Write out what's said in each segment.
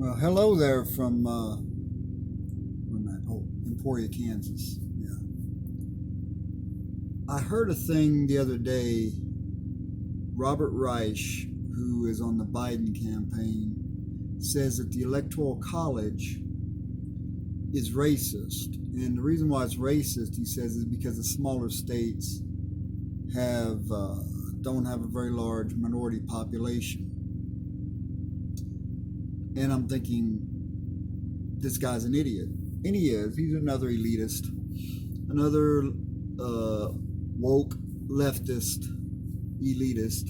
Well, hello there from where am I? Oh, Emporia, Kansas. Yeah, I heard a thing the other day. Robert Reich, who is on the Biden campaign, says that the Electoral College is racist, and the reason why it's racist, he says, is because the smaller states have don't have a very large minority population. And I'm thinking, this guy's an idiot, and he is. He's another elitist, another woke leftist elitist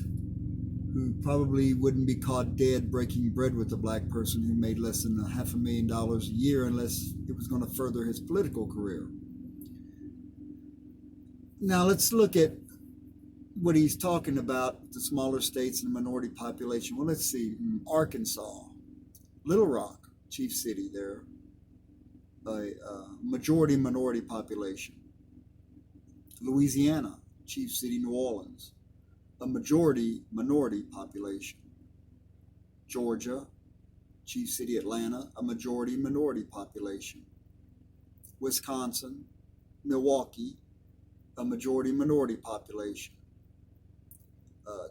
who probably wouldn't be caught dead breaking bread with a black person who made less than $500,000 a year unless it was going to further his political career. Now let's look at what he's talking about, the smaller states and the minority population. Well, let's see. Arkansas, Little Rock, chief city there, a majority minority population. Louisiana, chief city New Orleans, a majority minority population. Georgia, chief city Atlanta, a majority minority population. Wisconsin, Milwaukee, a majority minority population.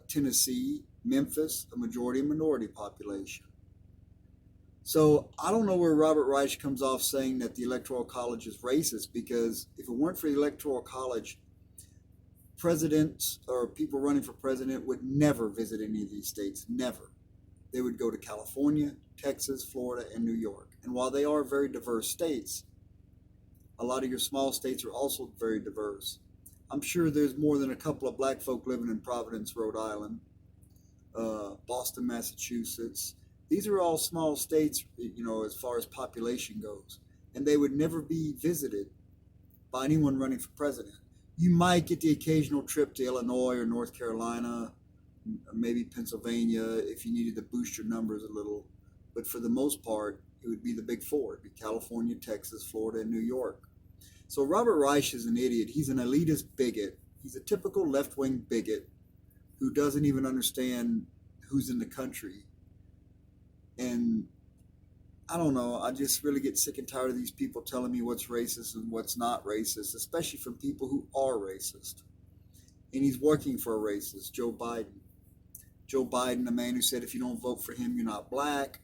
Tennessee, Memphis, a majority minority population. So I don't know where Robert Reich comes off saying that the Electoral College is racist, because if it weren't for the Electoral College, presidents or people running for president would never visit any of these states. Never. They would go to California, Texas, Florida, and New York. And while they are very diverse states, a lot of your small states are also very diverse. I'm sure there's more than a couple of black folk living in Providence, Rhode Island, Boston, Massachusetts. These are all small states, as far as population goes. And they would never be visited by anyone running for president. You might get the occasional trip to Illinois or North Carolina, or maybe Pennsylvania, if you needed to boost your numbers a little. But for the most part, it would be the big four. It'd be California, Texas, Florida, and New York. So Robert Reich is an idiot. He's an elitist bigot. He's a typical left-wing bigot who doesn't even understand who's in the country. And I don't know, I just really get sick and tired of these people telling me what's racist and what's not racist, especially from people who are racist. And he's working for a racist, Joe Biden. Joe Biden, the man who said if you don't vote for him, you're not black.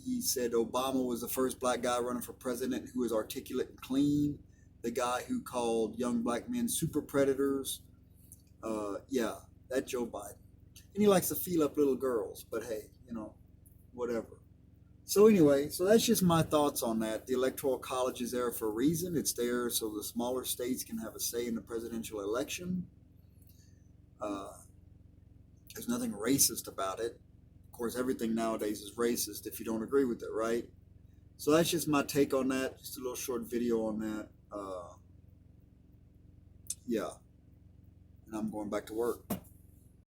He said Obama was the first black guy running for president who was articulate and clean. The guy who called young black men super predators. Yeah, that Joe Biden. And he likes to feel up little girls, but hey, whatever. So anyway, so that's just my thoughts on that. The Electoral College is there for a reason. It's there so the smaller states can have a say in the presidential election. There's nothing racist about it. Of course, everything nowadays is racist if you don't agree with it, right? So that's just my take on that. Just a little short video on that. Yeah. And I'm going back to work.